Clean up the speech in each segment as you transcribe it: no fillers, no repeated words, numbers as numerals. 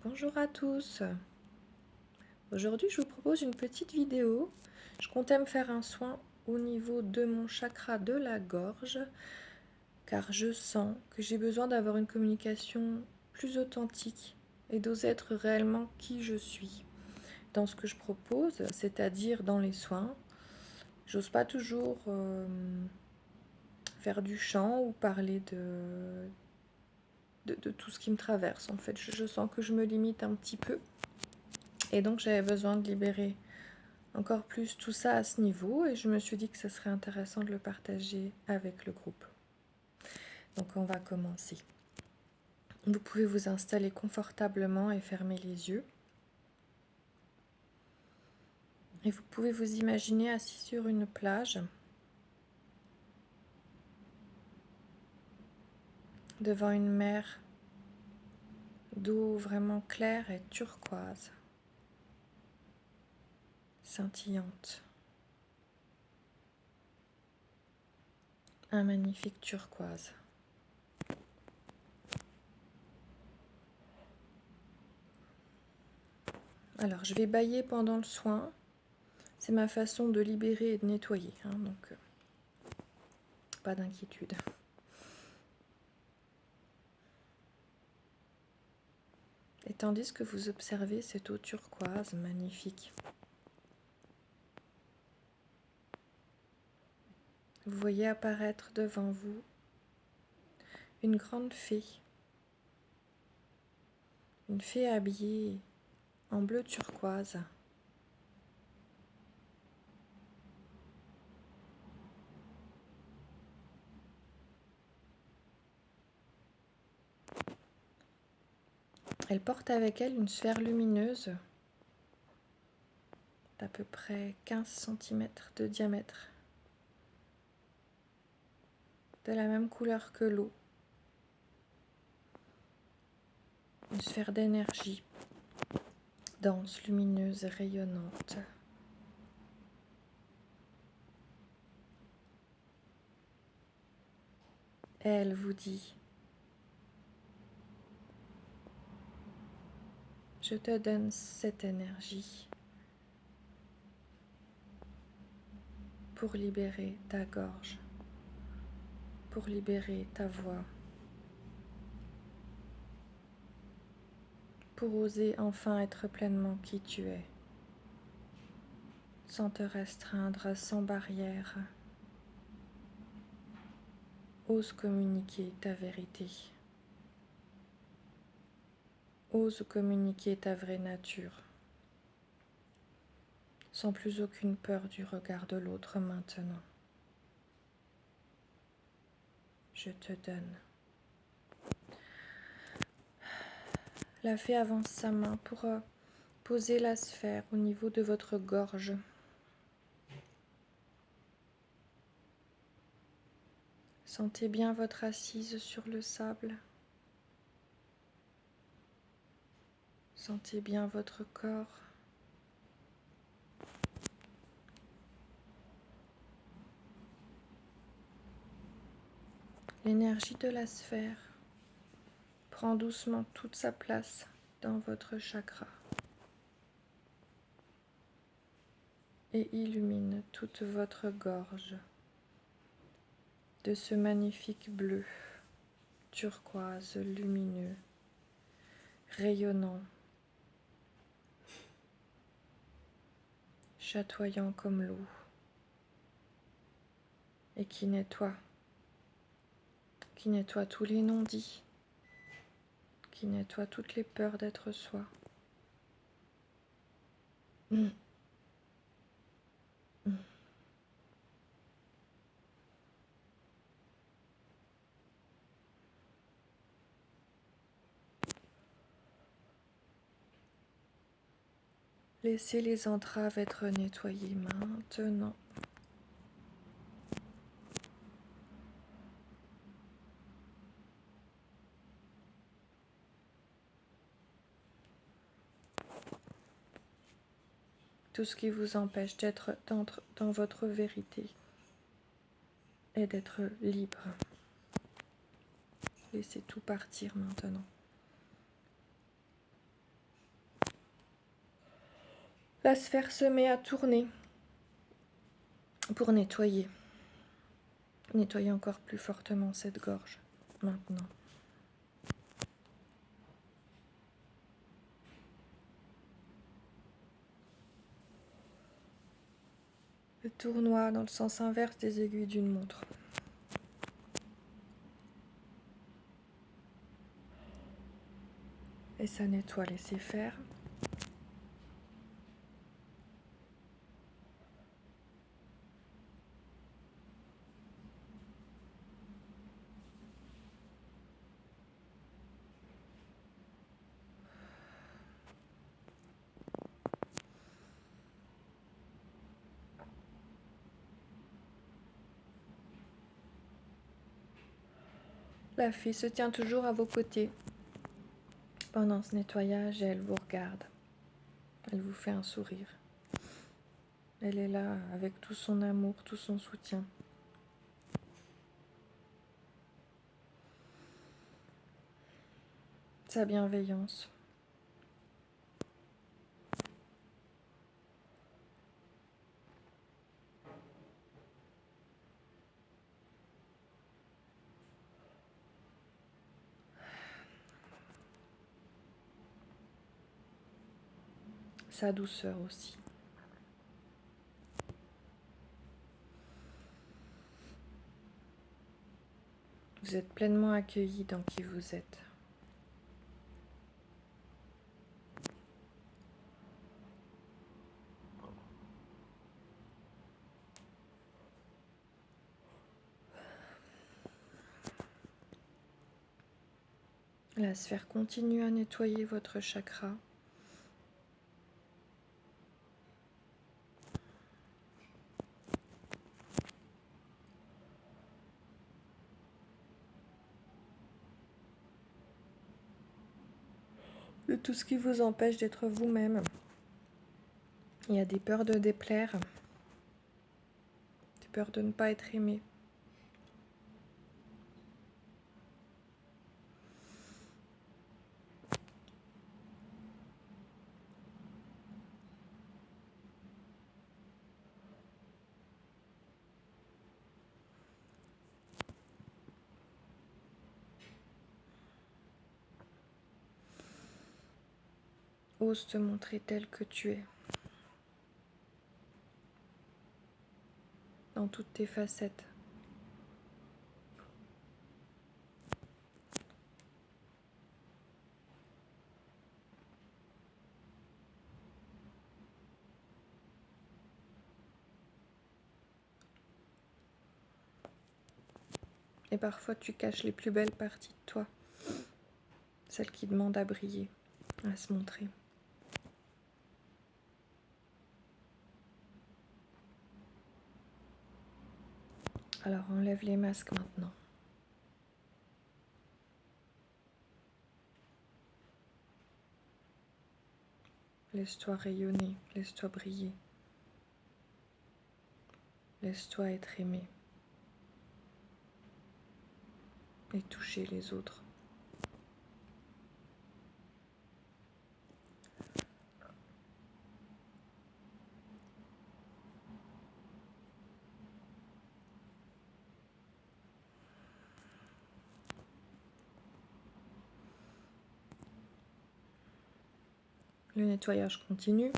Bonjour à tous. Aujourd'hui, je vous propose une petite vidéo. Je comptais me faire un soin au niveau de mon chakra de la gorge, car je sens que j'ai besoin d'avoir une communication plus authentique et d'oser être réellement qui je suis dans ce que je propose, c'est-à-dire dans les soins. J'ose pas toujours faire du chant ou parler de tout ce qui me traverse. En fait, je sens que je me limite un petit peu. Et donc j'avais besoin de libérer encore plus tout ça à ce niveau et je me suis dit que ce serait intéressant de le partager avec le groupe. Donc on va commencer. Vous pouvez vous installer confortablement et fermer les yeux. Et vous pouvez vous imaginer assis sur une plage devant une mer d'eau vraiment claire et turquoise, scintillante. Un magnifique turquoise. Alors je vais bâiller pendant le soin. C'est ma façon de libérer et de nettoyer, donc pas d'inquiétude. Et tandis que vous observez cette eau turquoise magnifique, vous voyez apparaître devant vous une grande fée, une fée habillée en bleu turquoise. Elle porte avec elle une sphère lumineuse d'à peu près 15 cm de diamètre, de la même couleur que l'eau. Une sphère d'énergie, dense, lumineuse et rayonnante. Elle vous dit: je te donne cette énergie pour libérer ta gorge, pour libérer ta voix, pour oser enfin être pleinement qui tu es, sans te restreindre, sans barrière. Ose communiquer ta vérité. Ose communiquer ta vraie nature, sans plus aucune peur du regard de l'autre maintenant. Je te donne. La fée avance sa main pour poser la sphère au niveau de votre gorge. Sentez bien votre assise sur le sable. Sentez bien votre corps. L'énergie de la sphère prend doucement toute sa place dans votre chakra et illumine toute votre gorge de ce magnifique bleu turquoise lumineux, rayonnant, chatoyant comme l'eau, et qui nettoie tous les non-dits, qui nettoie toutes les peurs d'être soi. Laissez les entraves être nettoyées maintenant. Tout ce qui vous empêche d'être dans votre vérité et d'être libre. Laissez tout partir maintenant. La sphère se met à tourner pour nettoyer. Nettoyer encore plus fortement cette gorge maintenant. Le tournoie dans le sens inverse des aiguilles d'une montre. Et ça nettoie, laissez faire. La fée se tient toujours à vos côtés pendant ce nettoyage et elle vous regarde. Elle vous fait un sourire. Elle est là avec tout son amour, tout son soutien. Sa bienveillance. Sa douceur aussi. Vous êtes pleinement accueilli dans qui vous êtes. La sphère continue à nettoyer votre chakra. De tout ce qui vous empêche d'être vous-même. Il y a des peurs de déplaire, des peurs de ne pas être aimé. Ose te montrer tel que tu es, dans toutes tes facettes. Et parfois tu caches les plus belles parties de toi, celles qui demandent à briller, à se montrer. Alors enlève les masques maintenant. Laisse-toi rayonner, laisse-toi briller. Laisse-toi être aimé et toucher les autres. Le nettoyage continue.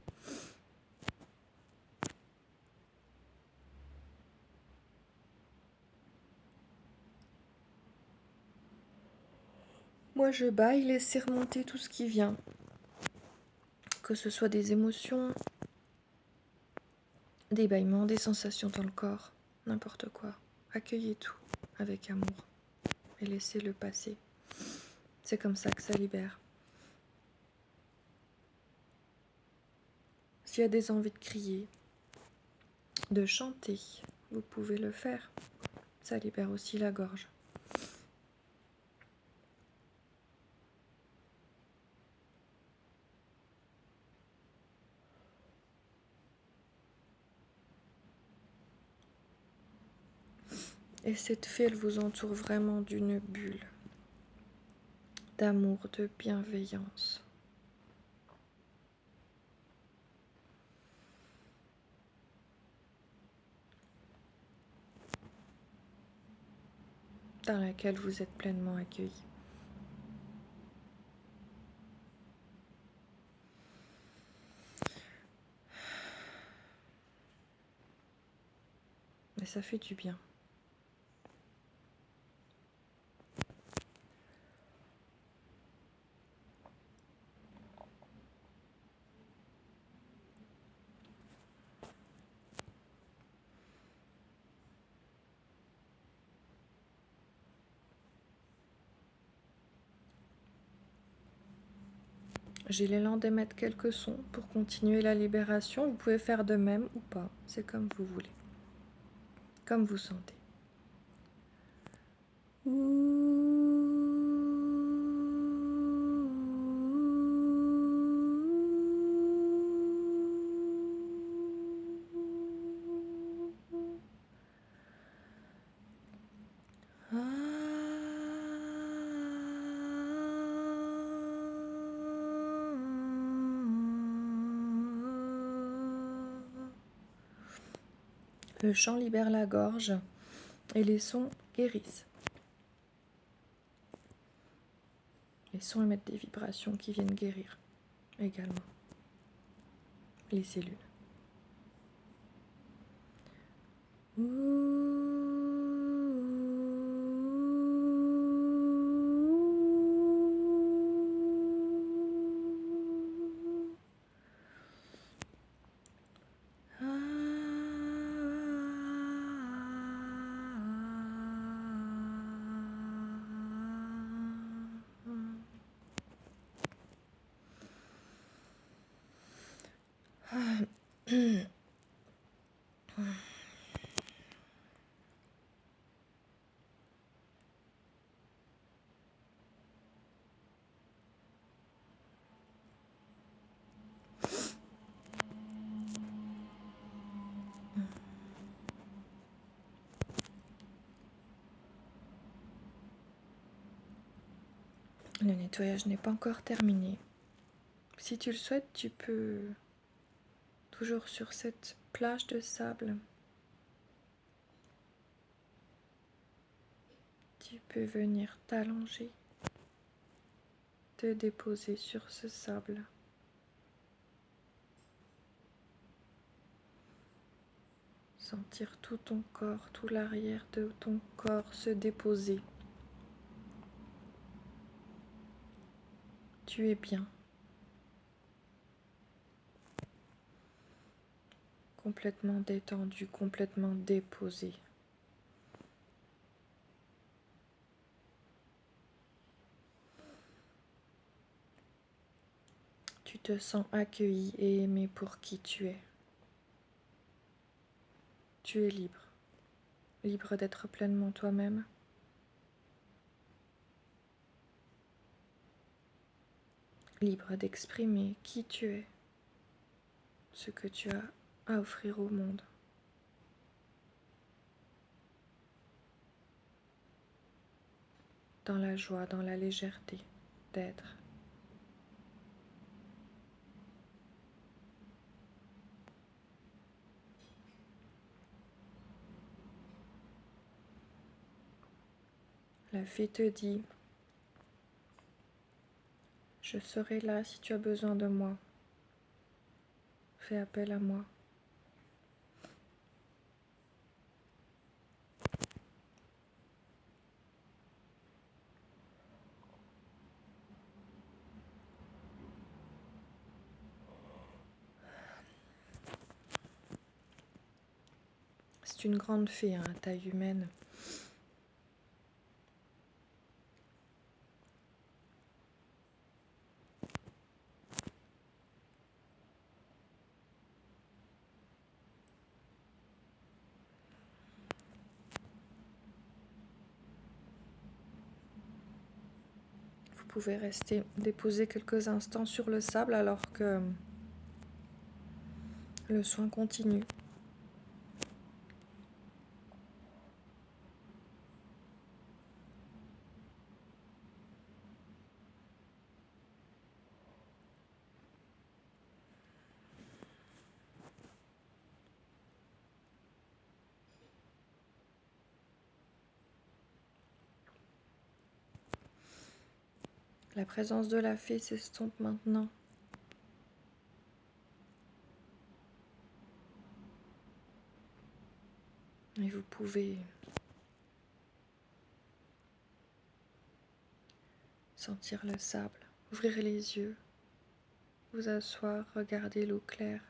Moi je baille, laissez remonter tout ce qui vient. Que ce soit des émotions, des bâillements, des sensations dans le corps, n'importe quoi. Accueillez tout avec amour et laissez-le passer. C'est comme ça que ça libère. S'il y a des envies de crier, de chanter, vous pouvez le faire. Ça libère aussi la gorge. Et cette fée, elle vous entoure vraiment d'une bulle d'amour, de bienveillance. dans laquelle vous êtes pleinement accueilli. Et ça fait du bien. J'ai l'élan d'émettre quelques sons pour continuer la libération. Vous pouvez faire de même ou pas, c'est comme vous voulez, comme vous sentez. Le chant libère la gorge et les sons guérissent. Les sons émettent des vibrations qui viennent guérir également les cellules. Le nettoyage n'est pas encore terminé. Si tu le souhaites, tu peux, toujours sur cette plage de sable, tu peux venir t'allonger, te déposer sur ce sable. Sentir tout ton corps, tout l'arrière de ton corps se déposer. Tu es bien. Complètement détendu, complètement déposé. Tu te sens accueilli et aimé pour qui tu es. Tu es libre. Libre d'être pleinement toi-même. Libre d'exprimer qui tu es, ce que tu as à offrir au monde. Dans la joie, dans la légèreté d'être. La fée te dit, je serai là si tu as besoin de moi. Fais appel à moi. C'est une grande fée, hein, à taille humaine. Vous pouvez rester déposer quelques instants sur le sable alors que le soin continue. La présence de la fée s'estompe maintenant. Et vous pouvez sentir le sable, ouvrir les yeux, vous asseoir, regarder l'eau claire,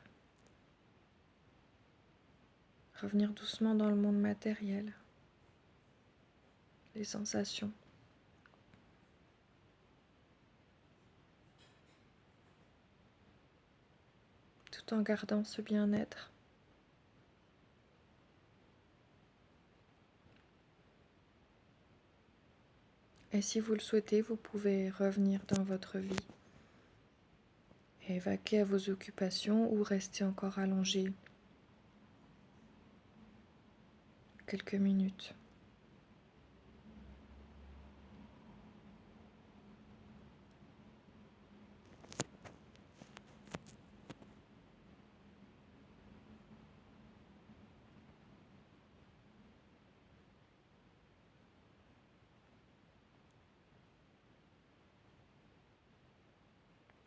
revenir doucement dans le monde matériel, les sensations. Tout en gardant ce bien-être. Et si vous le souhaitez, vous pouvez revenir dans votre vie et vaquer à vos occupations ou rester encore allongé quelques minutes.